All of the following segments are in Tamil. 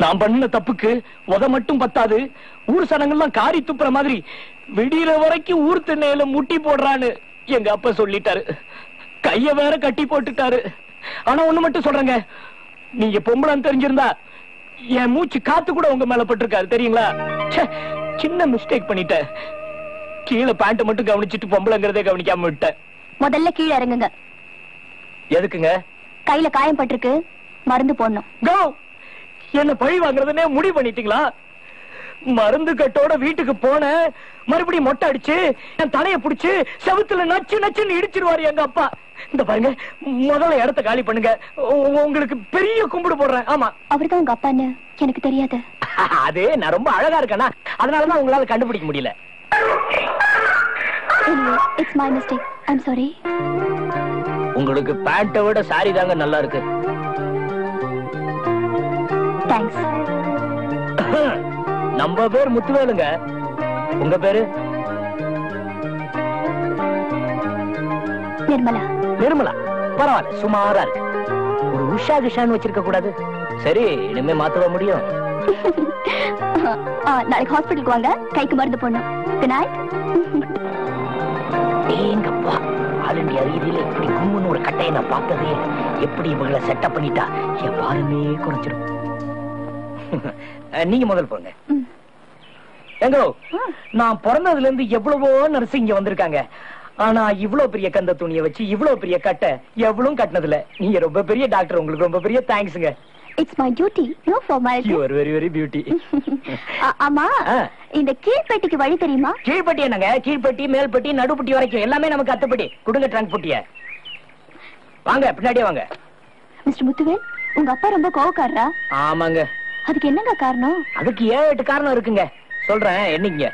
நான் பண்ண தப்புக்கு உத மட்டும் பத்தாது, ஊர் சனங்கள்லாம் காரி துப்புற மாதிரி விடிகிற வரைக்கும் ஊர் திண்ணையில முட்டி போடுறான்னு எங்க அப்பா சொல்லிட்டாரு. கைய வேற கட்டி போட்டுட்டாரு. ஆனா ஒண்ணு மட்டும் சொல்றேங்க, நீங்க பொம்பளைன்னு தெரிஞ்சிருந்தா என் மூச்சு காத்து கூட உங்க மேல பட்டிருக்காரு தெரியுங்களா? சின்ன மிஸ்டேக் பண்ணிட்டேன். கீழே பேண்ட் மட்டும் கவனிச்சுட்டு பொம்பளைங்கிறதே கவனிக்காம விட்டேன். முதல்ல கீழே இறங்குங்க. எதுக்குங்க? கையில காயம் பட்டிருக்கு, மருந்து போடணும். என்ன பழி வாங்குறதுனே முடிவு பண்ணிட்டீங்களா? மருந்து கட்டோட வீட்டுக்கு போன மறுபடியும் மொட்டை அடிச்சு என் தலைய புடிச்சு செவுத்துல நச்சு நச்சுன்னு இடிச்சிருவாரு எங்க அப்பா. இந்த பாருங்க, முதல்ல இடத்த காலி பண்ணுங்க. உங்களுக்கு பெரிய கும்பிடு போடுறேன். ஆமா, அவர்தான் உங்க அப்பான்னு எனக்கு தெரியாது. அது நான் ரொம்ப அழகா இருக்கேனா, அதனாலதான் உங்களால கண்டுபிடிக்க முடியல. It's my mistake. I'm sorry. உங்களுக்கு பேண்ட்டை விட சாரி தாங்க நல்லா இருக்கு. தேங்க்ஸ். நம்ம பேர் முத்துவேலுங்க. உங்க பேரு? நிர்மலா. நிர்மலா பரவாயில்ல, சுமாரா இருக்கு. ஒரு உஷா கிஷான்னு வச்சிருக்க கூடாது? சரி, இனிமே மாத்தவ முடியும். நாளைக்கு ஹாஸ்பிட்டலுக்கு வாங்க, கைக்கு மருந்து போடணும். Good night. ஏங்கப்பா, ஆல் இந்தியா ரீதியில இப்படி கும்முன்னு ஒரு கட்டையை நான் பார்த்ததே. எப்படி இவங்களை செட்டப் பண்ணிட்டா என் பாருமே குறைச்சிடும். நீங்க முதல் போங்க. எங்கோ, நான் பிறந்ததுல இருந்து எவ்வளவோ நர்ஸ் இங்க வந்திருக்காங்க. ஆனா இவ்வளவு பெரிய கந்த துணியை வச்சு இவ்வளவு பெரிய கட்டை எவ்வளவும் கட்டினதுல நீங்க ரொம்ப பெரிய டாக்டர். உங்களுக்கு ரொம்ப பெரிய தேங்க்ஸ்ங்க. It's my duty, no formality. You are very very beauty. ஆமா, இந்த கீழ்பெட்டிக்கு வழி தெரியுமா? கீழ்பெட்டி என்னங்க? கீழ்பெட்டி, மேல்பெட்டி, நடுப்பட்டி வரைக்கும் எல்லாமே நமக்கு அத்துப்படி. கொடுங்க ட்ரங்க் புட்டிய. வாங்க, பின்னாடியே வாங்க. மிஸ்டர் முத்துவேல், உங்க அப்பா ரொம்ப கோவக்காரரா? ஆமாங்க. அதுக்கு என்னங்க காரணம்? அதுக்கு 7-8 காரணம் இருக்குங்க. சொல்றேன், என்னங்க.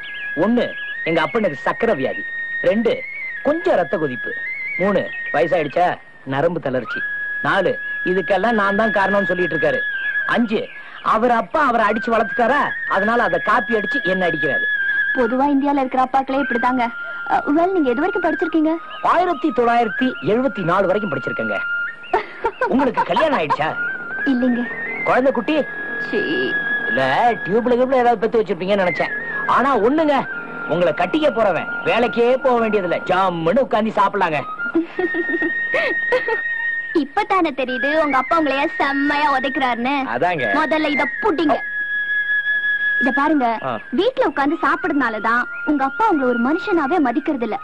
1, எங்க அப்பனுக்கு சக்கரை வியாதி. 2, கொஞ்சம் ரத்த கொதிப்பு. 3, வயசாயிடுச்சா நரம்பு தளர்ச்சி. 4, இதுக்கெல்லாம் நான் தான் காரணம்னு சொல்லிட்டு இருக்காரு. 5, அவர் அப்பா அவரை அடிச்சு வளர்த்துட்டாரா, அதனால அதை காப்பி அடிச்சு என்ன அடிக்கிறாரு. பொதுவா இந்தியால இருக்கிற அப்பாக்களே இப்படிதாங்க. நீங்க எது வரைக்கும் படிச்சிருக்கீங்க? 1974 வரைக்கும் படிச்சிருக்கேங்க. உங்களுக்கு கல்யாணம் ஆயிடுச்சா? இல்லைங்க. குழந்தை குட்டி இல்ல, டியூப்ல ஏதாவது பெத்து வச்சிருப்பீங்கன்னு நினைச்சேன். ஆனா ஒண்ணுங்க, உங்களை கட்டிக்க போறவன் வேலைக்கே போக வேண்டியதில்ல, ஜாம்னு உட்கார்ந்து சாப்பிடலாங்க. இப்பதானே தெரியுது உங்க அப்பா உங்களைய செம்மையா உதைக்கிறாருன்னு. அதாங்க. முதல்ல இத புட்டிங்க. இத பாருங்க, வீட்டுல உட்கார்ந்து சாப்பிடுறதுனாலதான் உங்க அப்பா உங்களை ஒரு மனுஷனாவே மதிக்கிறது இல்ல.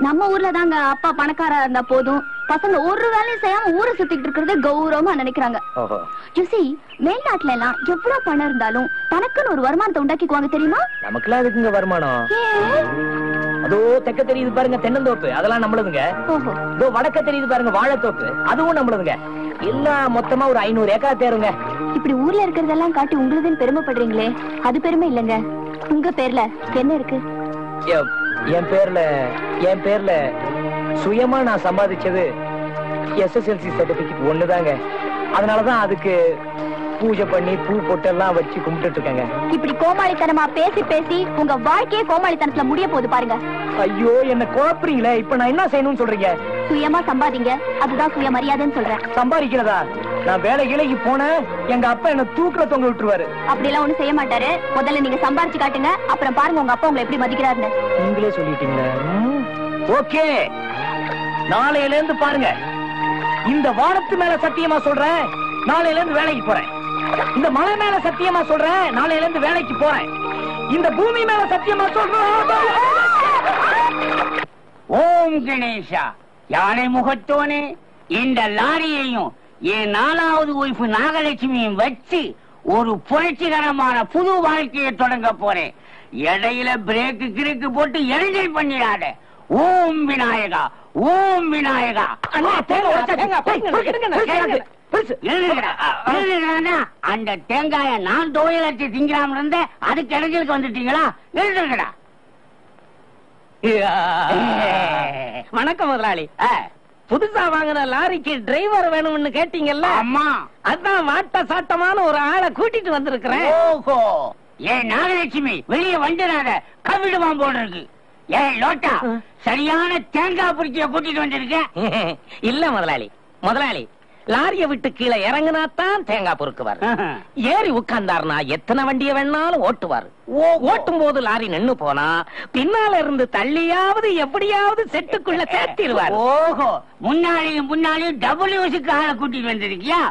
நம்ம ஊர்ல தாங்க அப்பா பணக்காரா இருந்தா போதும், பசங்க ஒரு வேலையும் செய்யாம ஊரை சுத்திட்டு இருக்கிறது கௌரவமா நினைக்கிறாங்க. மேல்நாட்டுல எல்லாம் எவ்வளவு பணம் இருந்தாலும் தனக்குன்னு ஒரு வருமானத்தை உண்டாக்கிக்குவாங்க தெரியுமா? நமக்குலாம் அதுக்குங்க வருமானம். அதோ தெக்க தெரியுது பாருங்க தென்னந்தோப்பு, அதெல்லாம் நம்மளுதுங்க. இதோ வடக்க தெரியுது பாருங்க வாழைத்தோப்பு, அதுவும் நம்மளுதுங்க. எல்லாம் மொத்தமா ஒரு 500 ஏக்கர் தேருங்க. இப்படி ஊர்ல இருக்கிறதெல்லாம் காட்டி உங்களுதுன்னு பெருமைப்படுறீங்களே, அது பெருமை இல்லங்க. உங்க பேர்ல என்ன இருக்கு? என் பேர்ல சுயமா நான் சம்பாதிச்சது SSLC சர்டிபிகேட் ஒண்ணுதாங்க. அதனாலதான் அதுக்கு பூஜை பண்ணி பூ பொட்டெல்லாம் வச்சு கும்பிட்டு இருக்காங்க. இப்படி கோமாளித்தனமா பேசி பேசி உங்க வாழ்க்கையே கோமாளித்தனத்துல முடிய போகுது பாருங்க. ஐயோ, என்ன குழப்பறீங்களே. இப்ப நான் என்ன செய்யணும்னு சொல்றீங்க? சுயமா சம்பாதிங்க, அதுதான் சுயமரியாதைன்னு சொல்றேன். சம்பாதிக்கிறதா? நான் வேலைக்கு போன எங்க அப்பா என்ன தூக்குல தொங்க விட்டுருவாரு. அப்படி எல்லாம் ஒண்ணும் செய்ய மாட்டாரு. முதல்ல நீங்க சம்பாரிச்சு காட்டுங்க, அப்புறம் பாருங்க உங்க அப்பா உங்களை எப்படி மதிக்கிறாருன்னு. நீங்களே சொல்லிட்டீங்களா? ஓகே, நாளையில இருந்து பாருங்க. இந்த வானத்து மேல சத்தியமா சொல்றேன், நாளையில இருந்து வேலைக்கு போறேன். இந்த மலை மேல சத்தியமா சொல்றேன், நாளையில இருந்து வேலைக்கு போறேன். இந்த பூமி மேல சத்தியமா சொல்றேன். ஓம் கணேஷா, யானை முகத்தோனே, இந்த லாரியையும் என் 4வது ஒய்ஃபு நாகலட்சுமியும் வச்சு ஒரு புரட்சிகரமான புது வாழ்க்கையை தொடங்க போறேன். இடையில பிரேக்கு கிறுக்கு போட்டு எரிஞ்சல் பண்ணிடாத. ஓம் விநாயகா, ஓம் விநாயகா. அந்த தேங்காய நான் தோயலட்சி திங்கலாம் இருந்த, அதுக்கு இடைஞ்சலுக்கு வந்துட்டீங்களா? எழுதுங்கடா. வணக்கம் முதலாளி. புதுசா வாங்கின லாரிக்கு டிரைவர் வேணும்னு கேட்டீங்கல்ல? அம்மா, அதான் வாட்ட சாட்டமான ஒரு ஆளை கூட்டிட்டு வந்திருக்கிறேன். ஓஹோ, ஏன் நாகலட்சுமி வெளியே வந்துடாத, கவிடுவான் போல இருக்கு. ஏன் லோட்டா, சரியான தேங்காய் பிடிச்சிய கூட்டிட்டு வந்திருக்க? இல்ல முதலாளி, லாரிய விட்டு கீழே இறங்கினாத்தான் தேங்காய் பொறுக்குவார். ஏறி உட்கார்ந்தாருனா எத்தனை வண்டியை வேணாலும் ஓட்டுவார். ஓட்டும் போது லாரி நின்னு போனா பின்னால இருந்து தள்ளியாவது எப்படியாவது செட்டுக்குள்ள சேர்த்திடுவார். ஓஹோ, முன்னாடியும் டபிள்யூசிக்கு ஆளை கூட்டிட்டு வந்திருக்கியா?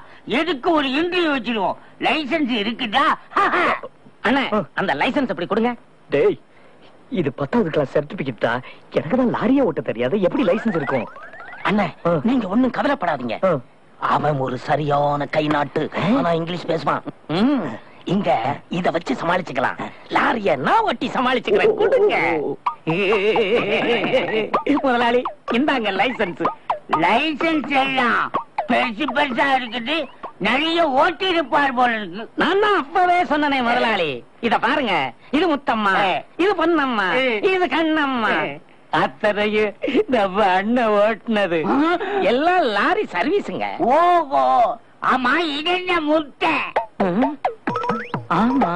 எதுக்கு ஒரு இன்டர்வியூ வச்சிருவோம். லைசன்ஸ் இருக்குதா? அண்ணா, அந்த லைசன்ஸ் எப்படி கொடுங்க. டேய், இது 10வது கிளாஸ் சர்டிபிகேட் தான். எனக்கு தான் லாரியே ஓட்ட தெரியாது, எப்படி லைசன்ஸ் இருக்கும்? அண்ணா, நீங்க ஒண்ணும் கவலைப்படாதீங்க. அவன் ஒரு சரியான கை நாட்டு, ஆனா இங்கிலீஷ் பேசுவான். இங்க இத வச்சு சமாளிச்சுக்கலாம். லாரிய நான் ஒட்டி சமாளிச்சுக்கிறேன். கொடுங்க முதலாளி, இந்தாங்க லைசன்ஸ். லைசன்ஸ் எல்லாம் பெருசு பெருசா இருக்குது. நிறைய ஓட்டி இருப்பார் போல இருக்கு. நான் தான் அப்பவே சொன்னனே முதலாளி. இத பாருங்க, இது முத்தம்மா, இது பொன்னம்மா, இது கண்ணம்மா. அத்தனையும் நம்ம அண்ணன் ஓட்டுனது. எல்லாம் லாரி சர்வீஸுங்க. ஓஹோ, ஆமா, இது என்ன முட்டை? ஆமா,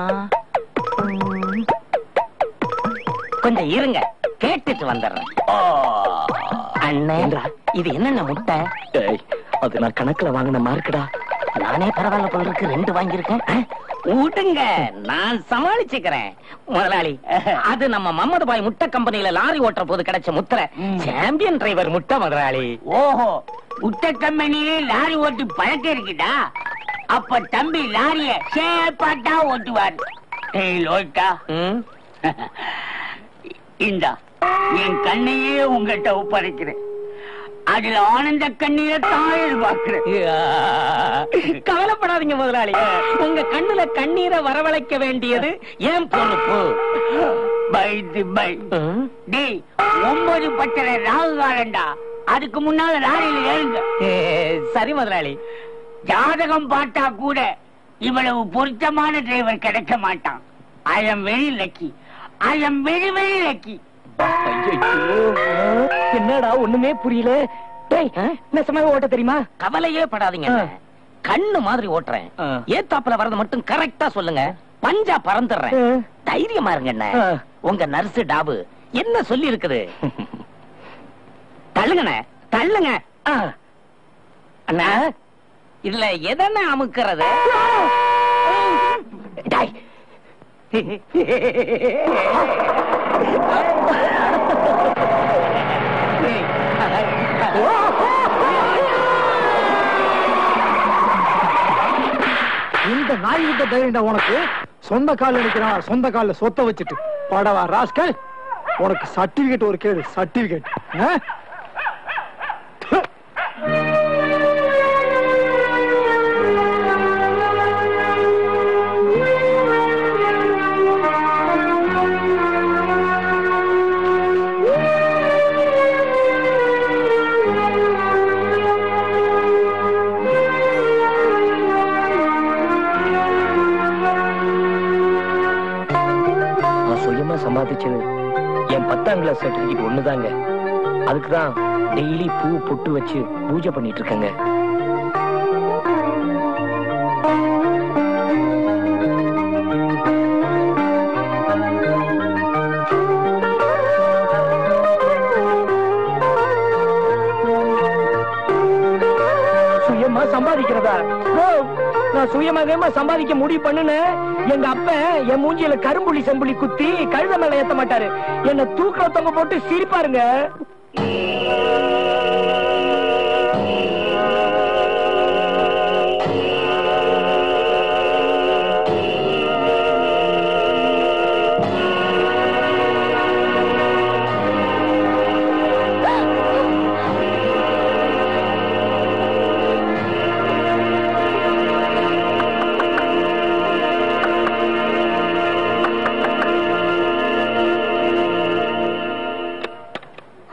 கொஞ்சம் இருங்க, கேட்டுட்டு வந்துடுறேன். அண்ணே, இது என்னென்ன முட்டை? அது நான் கணக்குல வாங்கின மார்க்குடா. நானே பரவாயில்ல போல இருக்கு, 2 வாங்கியிருக்கேன். விடுங்க, நான் சமாளிச்சுக்கிறேன் முதலாளி. அது நம்ம மம்மது பாய் முட்டை கம்பெனியில லாரி ஓட்டுற போது கிடைச்ச முத்திரை. சாம்பியன் டிரைவர் முட்டை முதலாளி. ஓஹோ, முட்டை கம்பெனியிலே லாரி ஓட்டி பழக்கம் இருக்குதா? அப்ப தம்பி லாரிய சேப்பாட்டா ஓட்டுவார். லோட்டா, இந்தா என் கண்ணையே உங்ககிட்ட ஒப்படைக்கிறேன். அதுல ஆனந்த கண்ணீரை தான் எதிர்பார்க்கிறேன். கவலைப்படாதீங்க முதலாளி, உங்க கண்ணுல கண்ணீரை வரவழைக்க வேண்டியது ஏன் பொறுப்பு. டேய், 9:10 ராகு காலண்டா. அதுக்கு முன்னால லாரியில ஏறுங்க. சரி முதலாளி. ஜாதகம் பார்த்தா கூட இவ்வளவு பொருத்தமான டிரைவர் கிடைக்க மாட்டான். I am very lucky. I am very very lucky. என்னடா ஒண்ணுமே புரியல. டேய், நெசமாவே ஓட்ட தெரியுமா? கவலையே படாதீங்க, கண்ணு மாதிரி ஓட்டுறேன். ஏத்தாப்புல வரது மட்டும் கரெக்டா சொல்லுங்க, பஞ்சா பறந்துடுறேன். தைரியமா இருங்க. என்ன உங்க நர்ஸ் டாபு என்ன சொல்லி இருக்குது? தள்ளுங்கண்ணே, தள்ளுங்க. அண்ணா, இதுல எதன அமுக்கிறது? இந்த நாய் விட்ட தைரியம் உனக்கு? சொந்த கால நிக்கிறான், சொந்த கால சொத்த வச்சுட்டு படவா ராஸ்கல். உனக்கு சர்டிபிகேட் ஒரு கேடு, சர்டிபிகேட். சம்பாதிச்சது என் 10ஆம் கிளாஸ் சர்டிபிகேட் ஒண்ணுதாங்க. அதுக்குதான் டெய்லி பூ பொட்டு வச்சு பூஜை பண்ணிட்டு இருக்கேங்க. சுயமா சம்பாதிக்கிறதா? நான் சுயமாக சம்பாதிக்க முடிவு பண்ணுனேன். எங்க அப்ப என் மூஞ்சியில கரும்புள்ளி செம்புள்ளி குத்தி கழுத மேல ஏத்த மாட்டாரு, என்ன தூக்க தொங்க போட்டு சிரிப்பாருங்க.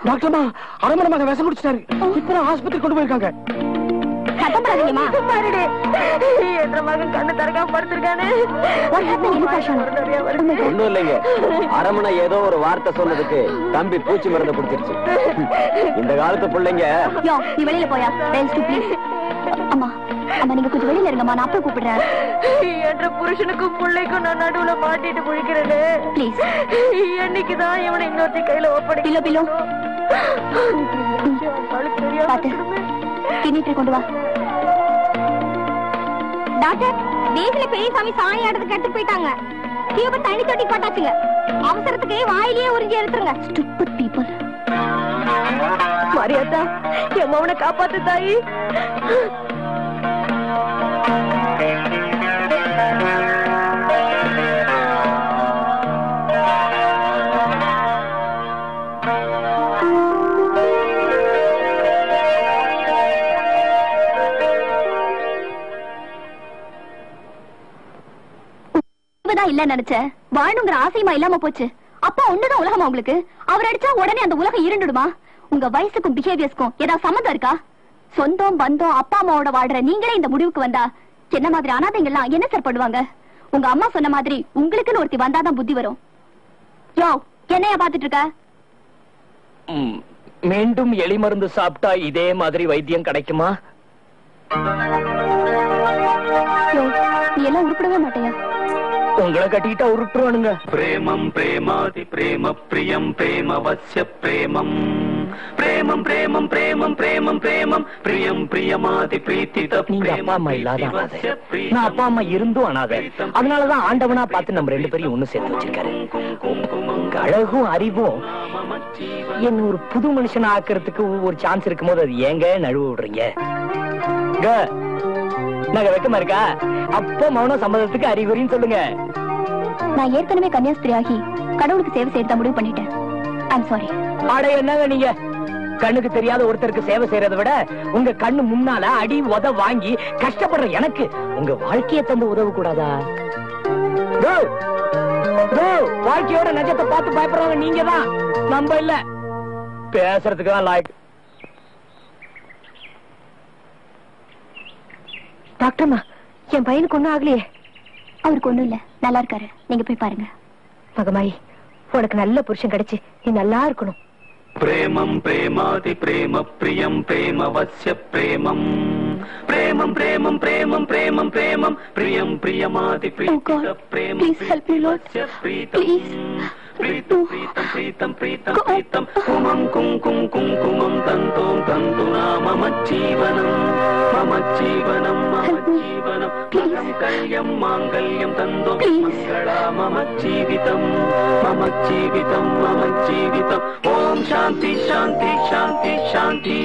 டாக்டர்மா, அரமணமாக விஷம் குடிச்சிட்டாரு. இப்ப ஆஸ்பத்திரி கொண்டு போயிருக்காங்க. ஒண்ணும் இல்லைங்க, அரமணை ஏதோ ஒரு வார்த்தை சொன்னதுக்கு தம்பி பூச்சி மருந்து குடிச்சிருச்சு. இந்த காலத்து பிள்ளைங்க. நீ வெளியில போயா. அம்மா, அம்மா, நீங்க கொஞ்சம் வெளியில இருங்கம்மா, நான் அப்ப கூப்பிடுறேன். என்ற புருஷனுக்கும் பிள்ளைக்கும் நான் நடுவுல மாட்டிட்டு முழிக்கிறேன்னு ப்ளீஸ். என்னைக்குதான் இவனை இன்னொருத்தி கையில ஒப்படை. பில்லோ பில்லோ பாத்து கிண்ணிட்டு கொண்டு வா. டாக்டர், வீட்டுல பெரியசாமி சாணி ஆடுறதுக்கு எடுத்து போயிட்டாங்க. டியூப தண்ணி தொட்டி போட்டாச்சுங்க. அவசரத்துக்கு வாயிலேயே உறிஞ்சி எடுத்துருங்க. Stupid people. மரியாதா, என் மவனை காப்பாத்து தாயி. இல்ல நினைச்சேன். வாழணுங்கிற ஆசையுமா இல்லாம போச்சு. அப்பா ஒண்ணுதான் உலகமா உங்களுக்கு? அவர் அடிச்சா உடனே அந்த உலகம் இருண்டுடுமா? உங்க வயசுக்கும் பிஹேவியர்ஸ்க்கும் ஏதாவது சம்மந்தம் இருக்கா? சொந்தம் பந்தம் அப்பா அம்மாவோட வாழ்ற நீங்களே இந்த முடிவுக்கு வந்தா என்ன மாதிரி அனாதைங்கெல்லாம் என்ன சார் பண்ணுவாங்க? உங்க அம்மா சொன்ன மாதிரி உங்களுக்குன்னு ஒருத்தி வந்தாதான் புத்தி வரும். யோ, என்னையா பாத்துட்டு இருக்க? மீண்டும் எலி மருந்து சாப்பிட்டா இதே மாதிரி வைத்தியம் கிடைக்குமா? நீ எல்லாம் உருப்படவே மாட்டியா? உங்களை கட்டிட்டா உருட்டுவானுங்க. பிரேமம் பிரேமாதி பிரேம பிரியம் பிரேம வஸ்ய பிரேமம் பிரேமம் பிரேமம் பிரேமம் பிரேமம் பிரேமம் பிரியம் பிரியமாதி பிரீத்தித. நீங்க அப்பா அம்மா இல்லாத அனாதை, நான் அப்பா அம்மா இருந்தும் அனாதை. அதனாலதான் ஆண்டவனா பார்த்து நம்ம 2 பேரையும் ஒண்ணு சேர்த்து வச்சிருக்காரு. அழகும் அறிவும் என்ன ஒரு புது மனுஷன் ஆக்குறதுக்கு ஒரு சான்ஸ் இருக்கும் போது அது ஏங்க நழுவ விடுறீங்க? நாங்க வெக்கமா இருக்கா? அப்போ மௌன சம்மதத்துக்கு அறிகுறின்னு சொல்லுங்க. நான் ஏற்கனவே கன்னியாஸ்திரி ஆகி கடவுளுக்கு சேவை செய்யறத முடிவு பண்ணிட்டேன். I'm sorry. ஆட என்னங்க நீங்க? கண்ணுக்கு தெரியாத ஒருத்தருக்கு சேவை செய்யறதை விட உங்க கண்ணு முன்னால அடி உத வாங்கி கஷ்டப்படுற எனக்கு உங்க வாழ்க்கையை தந்து உதவ கூடாதா? வாழ்க்கையோட நஜத்தை பார்த்து பயப்படுறவங்க நீங்க தான், நம்ம இல்ல. பேசுறதுக்கு தான் லாய்க்கு. டாக்டர்மா, என் பையனுக்கு ஒண்ணும் ஆகலையே. அவருக்கு ஒண்ணும் இல்ல, நல்லா இருக்காரு. நீங்க போய் பாருங்க. மகமாயி, உனக்கு நல்ல புருஷன் கிடைச்சு நீ நல்லா இருக்கணும். பிரேமம் பிரேமாதி பிரேம பிரியம் பிரேம வஸ்ய பிரேமம் பிரேமம் பிரேமம் பிரேமம் பிரேமம் பிரேமம் பிரியம் பிரியமாதி பிரீத்தித பிரேமம். Please help me, Lord. Please. प्रीतम प्रीतम प्रीतम प्रीतम प्रीतम कुमं कुं कुं कुं कुमं तन्तों तन्तुना मम जीवनं मम जीवनं मम जीवनं मम कल्यं माङ्गल्यं तन्तों मङ्गला मम जीवितं मम जीवितं मम जीवितं. ओम शांति शांति शांति शांति.